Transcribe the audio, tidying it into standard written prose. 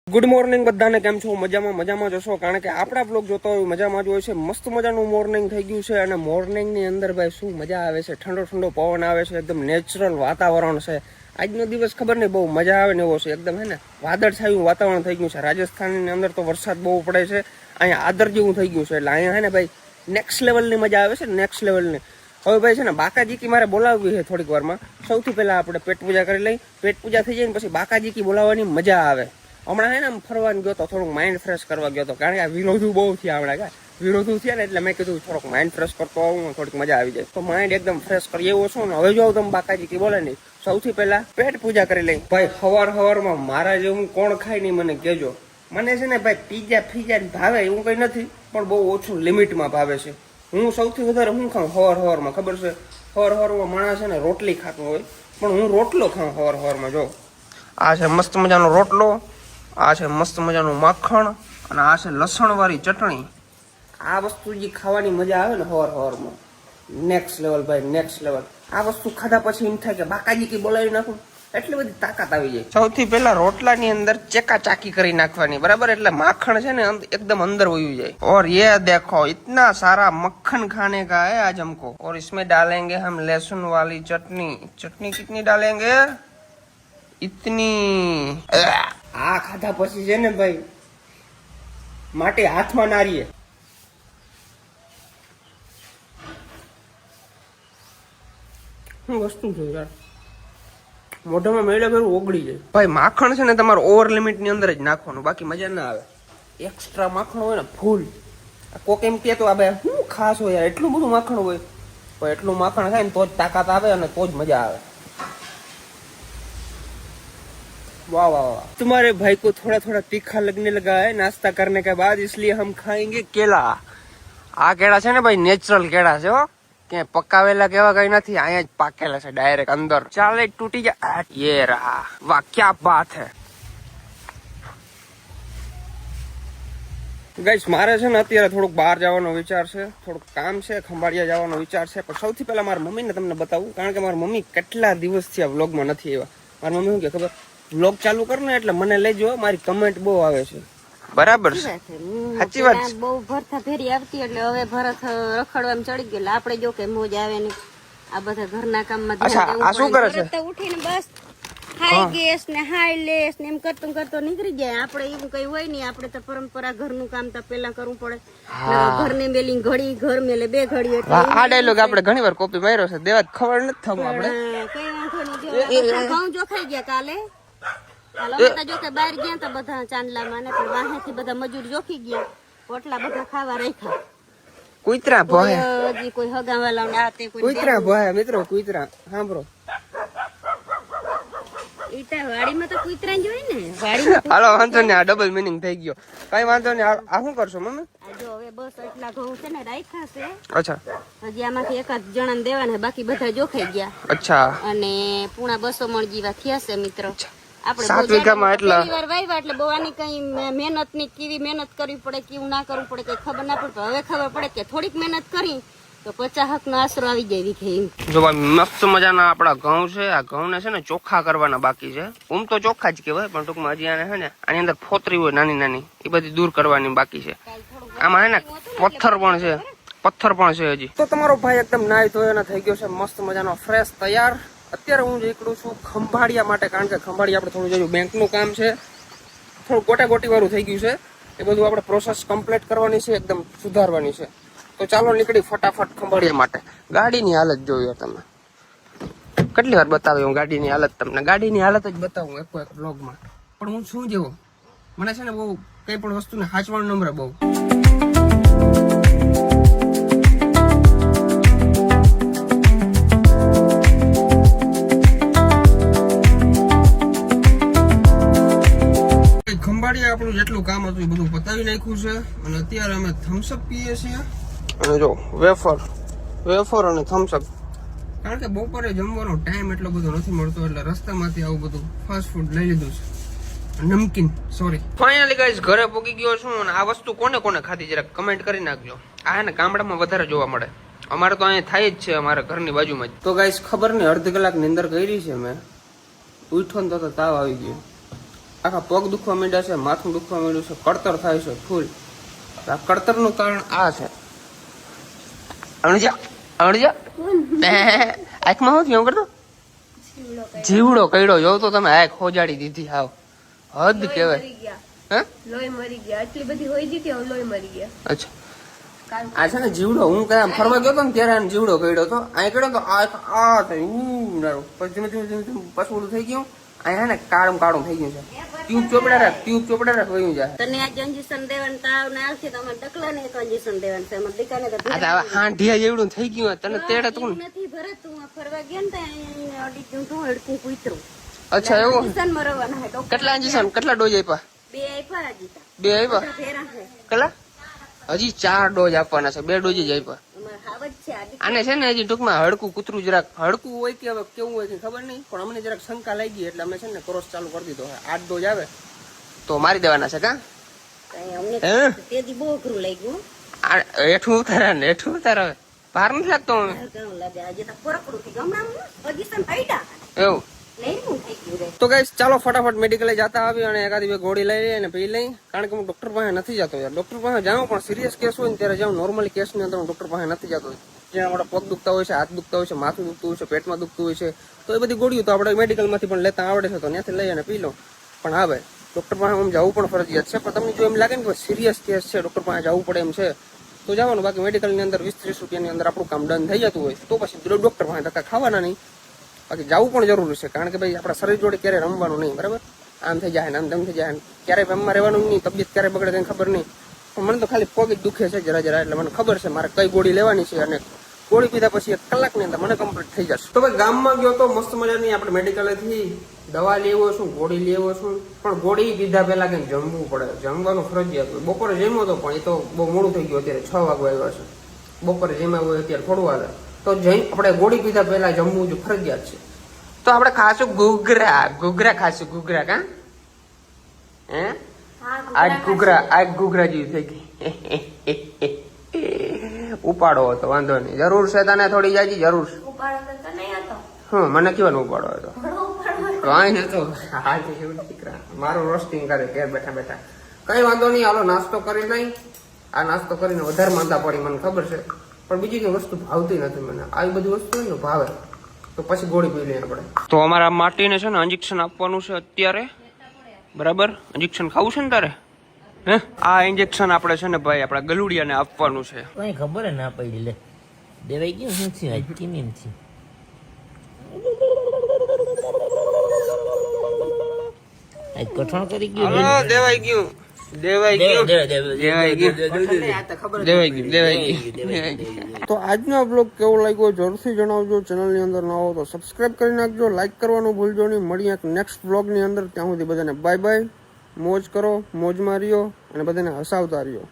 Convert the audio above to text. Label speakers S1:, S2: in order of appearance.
S1: Good morning બધાને, કેમ છો? મજામાં જશો, કારણ કે આપણા બ્લોગ જોતા હોય મજામાં જ હોય છે. મસ્ત મજાનું મોર્નિંગ થઈ ગયું છે અને મોર્નિંગ ની અંદર ભાઈ શું મજા આવે છે. ઠંડો પવન આવે છે, એકદમ નેચરલ વાતાવરણ છે. આજનો દિવસ ખબર નહીં બહુ મજા આવે ને એવો છે. એકદમ હે ને વાદળછાયું વાતાવરણ થઈ ગયું છે. રાજસ્થાનની અંદર તો વરસાદ બહુ પડે છે, અહીંયા આદર જેવું થઈ ગયું છે. એટલે અહીંયા હે ને ભાઈ નેક્સ્ટ લેવલની મજા આવે છે, નેક્સ્ટ લેવલની. હવે ભાઈ છે ને બાકાજી કી મારે બોલાવવી છે થોડીક વારમાં. સૌથી પહેલા આપણે પેટ પૂજા કરી લઈ. પેટ પૂજા થઈ જાય ને પછી બાકાજી કી બોલાવવાની મજા આવે. હમણાં હે ને આમ ફરવાનું ગયો તો થોડુંક માઇન્ડ ફ્રેશ કરવા ગયો હતો, કારણ કે આ વિરોધું બહુ થયા હમણાં. વિરોધું થયા ને એટલે મેં કીધું થોડુંક માઇન્ડ ફ્રેશ કરતો આવું, થોડીક મજા આવી જાય. તો માઇન્ડ એકદમ ફ્રેશ કરી એવો છું ને. હવે જો તમે બાકાજી કી બોલે નહીં, સૌથી પહેલા પેટ પૂજા કરી લઈ. ભાઈ સવારમાં મારા જેવું કોણ ખાય નહીં મને કહેજો. મને છે ને ભાઈ પીઝા ફ્રીઝા ભાવે એવું કઈ નથી, પણ બહુ ઓછું લિમિટમાં ભાવે છે. હું સૌથી વધારે હું ખાઉં સવારમાં ખબર છે? સવારમાં માણસ છે ને રોટલી ખાતો હોય, પણ હું રોટલો ખાઉં સવારમાં. જો આ છે મસ્ત મજાનો રોટલો, આ છે મસ્ત મજાનું માખણ અને આ છે લસણ વાળી ચટણી. આ વસ્તુ જે ખાવાની મજા આવે ને સવારમાં, નેક્સ્ટ લેવલ ભાઈ, નેક્સ્ટ લેવલ. આ વસ્તુ ખાધા પછી એમ થાય કે બાકાજી કી બોલાવી નાખું, એટલી બધી તાકાત આવી જાય. સૌથી પહેલા રોટલાની અંદર ચેકા ચાકી કરી નાખવાની, બરાબર? એટલે માખણ છે ને એકદમ અંદર વયું જાય. और ये देखो इतना सारा मक्खन खाने का है आज हमको, और इसमें डालेंगे हम लहसुन वाली चटनी. चटनी कितनी डालेंगे? इतनी. આ ખાધા પછી છે ને ભાઈ માટે હાથમાં નારીએ. શું વસ્તુ છે યાર, મોઢામાં મેળે ભેરું ઓગળી જાય. ભાઈ માખણ છે ને તમારે ઓવર લિમિટ ની અંદર જ નાખવાનું, બાકી મજા ના આવે. એક્સ્ટ્રા માખણ હોય ને ફૂલ. કોક એમ કે તો આ ભાઈ શું ખાસ હોય યાર, એટલું બધું માખણ હોય. પણ એટલું માખણ ખાય ને તો જ તાકાત આવે અને તો જ મજા આવે. वाह वाह वाह. तुम्हारे भाई को थोड़ा तीखा लगने लगा है नाश्ता करने के बाद, इसलिए हम खाएंगे केला. આ કેળા છે ને ભાઈ નેચરલ કેળા છે હો, કે પકાવેલા કેવા કઈ નથી, અહીંયા જ પાકેલા છે ડાયરેક્ટ અંદર. ચાલે તૂટી જાય. યે રહા, વાહ ક્યા બાત હે. ગાઈસ મારે છે ને અત્યારે થોડુંક બહાર જવાનો વિચાર છે, થોડુંક કામ છે, ખંભાળિયા જવાનો વિચાર છે. પણ સૌથી પહેલા મારા મમ્મીને તમને બતાવું, કારણ કે મારા મમ્મી કેટલા દિવસથી આ વ્લોગમાં નથી આવ્યા. મારી મમ્મી શું કે ખબર, વ્લોગ ચાલુ કર ને એટલે મને લેજો, મારી કમેન્ટ બહુ આવે છે. બરાબર છે, સાચી વાત છે.
S2: બહુ ભરતા ફેરી આવતી એટલે હવે ભરત રખડવામાં ચડી ગયો. આપણે જો કે મોજ આવે ને આ બધા ઘરના કામમાં
S1: ધ્યાન દેવું. આ શું કરે છે?
S2: ઉઠીને બસ હાઈ ગેસ ને હાઈ લેસ ને એમ કરતો નીકળી જાય. આપણે એવું કઈ હોય નહીં, આપણે તો પરંપરા ઘરનું કામ તો પેલા કરવું પડે. ઘરને મેલી ઘડી, ઘર મેલે બે ઘડી. એટલે
S1: આ ડાયલોગ આપણે ઘણી વાર કોપી માર્યો છે, દેવા ખબર નથી થવું આપણે.
S2: કઈ વાંધો નહીં. ઘઉં જોખાઈ ગયા કાલે. જો કે બહાર ગયા તા બધા ચાંદલામાં ને, પણ વાહેથી બધા મજૂર જોખી ગયા, પોટલા બધા ખાવા રાખ્યા.
S1: કુતરા ભોય
S2: હજી કોઈ હગાવાલા ને આ તે કોઈ
S1: કુતરા ભોય. મિત્રો કુતરા સાંભળો,
S2: ઈટા વાડીમાં તો કુતરા જ હોય ને. વાડીમાં
S1: હાલો વાંધો ને, આ ડબલ મીનિંગ થઈ ગયો. કઈ વાંધો ને. આ શું કરશો મમ્મી?
S2: જો હવે બસ એટલા ઘઉં છે ને રાખ્યા છે.
S1: અચ્છા,
S2: હજી આમાંથી એકાદ જણા દેવાના, બાકી બધા જોખાઈ ગયા.
S1: અચ્છા.
S2: અને પૂણા 200 મણ જેવા થયા છે મિત્રો. આપણે
S1: 7 વીઘામાં એટલા
S2: વાવ્યા એટલે બહુ આની કઈ મહેનત ની કેવી મહેનત કરવી પડે, કેવું ના કરવું પડે કઈ ખબર ના પડે. હવે ખબર પડે કે થોડીક મહેનત કરી તો 50 નો આશરો આવી જાય વીઘે.
S1: જો ભાઈ મસ્ત મજાના આપડા ઘઉં છે. આ ઘઉં ને છે ને ચોખ્ખા કરવાના બાકી છે. તો ચોખ્ખા જ કહેવાય, પણ ટૂંકમાં હજી આને છે ને આની અંદર ફોતરી હોય નાની નાની, એ બધી દૂર કરવાની બાકી છે. આમાં છે ને પથ્થર પણ છે હજી. તો તમારો ભાઈ એકદમ નાઈ ધોયો થઈ ગયો છે, મસ્ત મજાનો ફ્રેશ તૈયાર. અત્યારે હું નીકળું છું ખંભાળિયા માટે, કારણ કે ખંભાળિયા આપણે થોડું જોયું બેંકનું કામ છે, થોડું ગોટાગોટી વાળું થઈ ગયું છે. એ બધું આપણે પ્રોસેસ કમ્પ્લીટ કરવાની છે, એકદમ સુધારવાની છે. તો ચાલો નીકળી ફટાફટ ખંભાળિયા માટે. ગાડીની હાલત જોયો તમે, કેટલી વાર બતાવી હું ગાડીની હાલત તમને. ગાડીની હાલત જ બતાવું એક બ્લોગમાં. પણ હું શું જેવો, મને છે ને બહુ કઈ પણ વસ્તુને હાચવાનું નંબર બહુ. ખંભાળિયા આપણું જેટલું કામ હતું એ બધું પતાવી નાખ્યું છે. અને અત્યારે અમે થમ્સઅપ પીએ છીએ. અને જો વેફર અને થમ્સઅપ, કારણ કે બપોરે જમવાનો ટાઈમ એટલો બધો નથી મળતો, એટલે રસ્તામાંથી આવું બધું ફાસ્ટ ફૂડ લઈ લીધું છે. નમકીન, સોરી. ફાઇનલી ગાઈસ ઘરે પહોંચી ગયો છું. અને આ વસ્તુ કોને કોને ખાધી જરા કમેન્ટ કરી નાખજો. આ ને ગામડામાં વધારે જોવા મળે, અમારે તો અહીંયા થાય જ છે, અમારા ઘરની બાજુમાં જ. તો ગાઈસ ખબર નહીં અડધી કલાક ની અંદર કરી છે મેં. ઉઠો ને તો તાવ આવી ગયો. આખા પગ દુખવા માંડ્યા છે, માથું દુખવા માંડ્યું છે, કળતર થાય છે ફૂલ. આ કળતરનું કારણ આ છે. અણજા આંખમાં શું થયું કરતો? જીવડો કઈડો જોવ તો તમે આંખ ખોજાડી દીધી. હાવ હદ કહેવાય. હે
S2: લોહી મરી ગયા, આટલી બધી હોય ગઈ કે લોહી મરી ગયા.
S1: અચ્છા આ છે ને જીવડો, હું કયા ફરવા ગયો હતો ને ત્યારે આને જીવડો કઈડો હતો. અહીં કઈડો તો આ થયું પછી ધીમે ધીમે પાછું ઓલું થઈ ગયું. અહીંયા ને કાળું કાળું થઈ ગયું છે. ટ્યુબ ચોપડા રાખ વયું જાય.
S2: તને આ ઇન્જેક્શન દેવાનું તાવ ને આવશે તો અમે ડકલા ને ઇન્જેક્શન દેવાનું છે. અમાર દીકાને તો
S1: આ તો હાંઢિયા જેવડું થઈ ગયું. તને તેડે તું
S2: નથી ભરત. હું આ ફરવા ગયા ને ત્યાં અડી ગયું તું હડકું કૂતરું.
S1: અચ્છા એવું?
S2: ઇન્જેક્શન મરવાના હે ડોક્ટર.
S1: કેટલા ઇન્જેક્શન કેટલા ડોઝ આપ્યા?
S2: 2 આપ્યા જીતા.
S1: 2 આપ્યા?
S2: ફેરા છે.
S1: કેટલા? હજી 4 ડોઝ આપવાના છે. 2 ડોઝ જ આપ્યા.
S2: અમાર હાવજ છે આ
S1: આને છે ને હજી ટૂંકમાં હડકું કૂતરું જરાક હડકું હોય કે હવે કેવું હોય કે ખબર નહીં, પણ અમને જરાક શંકા લાગી એટલે અમે છે ને ક્રોસ ચાલુ કરી દીધો. 8 ડોઝ આવે તો મારી દેવાના છે. કા
S2: કઈ અમને તેથી બહુ અઘરું લાગ્યું.
S1: હેઠું ઉતારા ને હેઠું ઉતારા ભાર નથી લાગતો અમે.
S2: કેવું લાગે આજે તો કોરકડું થઈ ગયું. હમણાં પોઝિશન આઈડા
S1: એવું
S2: નહીં હું થઈ ગયું રે.
S1: તો ગાઈસ ચાલો ફટાફટ મેડિકલે જતા આવી અને એકાદી 2 ગોળી લઈ અને પી લઈ. કારણ કે હું ડોક્ટર પાસે નથી જતો યાર. ડોક્ટર પાસે જાઉં પણ સિરિયસ કેસ હોય ને ત્યારે જાઉં. નોર્મલી કેસ ની અંદર હું ડોક્ટર પાસે નથી જતો. જ્યાં આપણા પગ દુખતા હોય છે, હાથ દુખતા હોય છે, માથું દુખતું હોય છે, પેટમાં દુખતું હોય છે, તો એ બધી ગોળીઓ તો આપણે મેડિકલ માંથી પણ લેતા આવડે છે તો ત્યાંથી લઈ અને પી લો. પણ હા ભાઈ ડોક્ટર પાસે આમ જવું પણ ફરજિયાત છે. પણ તમને જો એમ લાગે ને કે સિરિયસ કેસ છે, ડોક્ટર પાસે જવું પડે એમ છે તો જવાનું. બાકી મેડિકલ ની અંદર 20-30 રૂપિયાની અંદર આપણું કામ ડન થઈ જતું હોય તો પછી ડોક્ટર પાસે ધક્કા ખાવાના નહીં. બાકી જવું પણ જરૂરી છે કારણ કે ભાઈ આપણા શરીર જોડે ક્યારે રમવાનું નહીં. બરાબર? આમ થઈ જાય ને આમ તેમ થઈ જાય, ક્યારેય એમમાં રહેવાનું નહીં. તબિયત ક્યારે બગડે તેને ખબર નહીં. પણ મને તો ખાલી પગ જ દુખે છે જરા જરા, એટલે મને ખબર છે મારે કઈ ગોળી લેવાની છે અને ગોળી પીધા પછી 1 કલાકની અંદર મને કમ્પ્લીટ થઈ જશે. તો ભાઈ ગામમાં ગયો તો મસ્ત મજાની આપણે મેડિકલેથી દવા લેવો છું, ગોળી લેવો છું, પણ ગોળી પીધા પહેલા કંઈક જમવું પડે. જમવાનું ફરજિયાત હોય. બપોરે જમ્યો હતો પણ એ તો બહુ મોડું થઈ ગયું. અત્યારે 6 વાગવા આવ્યા છે. બપોરે જમ્યા હોય અત્યારે થોડું વાર તો આપણે ગોળી પીધા પહેલા જમવું જો ફરજિયાત છે. તો આપણે ખાશું ઘૂઘરા ખાશું. ઘૂઘરા કા હે આજ ઘૂઘરા જેવી થઈ ગઈ. ઉપાડો હતો વાંધો નહીં. જરૂર છે તને થોડી જાજી જરૂર છે. હા મને કેવાનો ઉપાડો હતો? કઈ નતો. દીકરા મારું રોસ્ટિંગ કરે ઘેર બેઠા બેઠા. કઈ વાંધો નહીં. હાલો નાસ્તો કરી લઈ. આ નાસ્તો કરીને વધારે માંદા પડી મને ખબર છે, પણ બીજી કઈ વસ્તુ ભાવતી નથી મને. આવી બધી વસ્તુ હોય ને ભાવે તો પછી ગોળી પી લઈએ આપણે. તો અમારા માટીને છે ને ઇન્જેક્શન આપવાનું છે અત્યારે. બરાબર? ઇન્જેક્શન ખાવું છે ને તારે? હે આ ઇન્જેક્શન આપણે છે ને ભાઈ આપણા ગલુડિયાને આપવાનું છે.
S3: કઈ ખબર ના પડી. લે દેવાઈ ગયું શું થયું આજ કેમ એમ થયું? આજ કઠણ કરી ગયું.
S1: દેવાઈ ગયું. તો આજનો બ્લોગ કેવો લાગ્યો જરૂરથી જણાવજો. ચેનલની અંદર ન આવો તો સબસ્ક્રાઇબ કરી નાખજો, લાઈક કરવાનું ભૂલજો નહીં. મળીએ એક નેક્સ્ટ બ્લોગની અંદર. ત્યાં સુધી બધાને બાય બાય. મોજ કરો, મોજ માર્યો અને બધાને હસાવતા રહ્યો.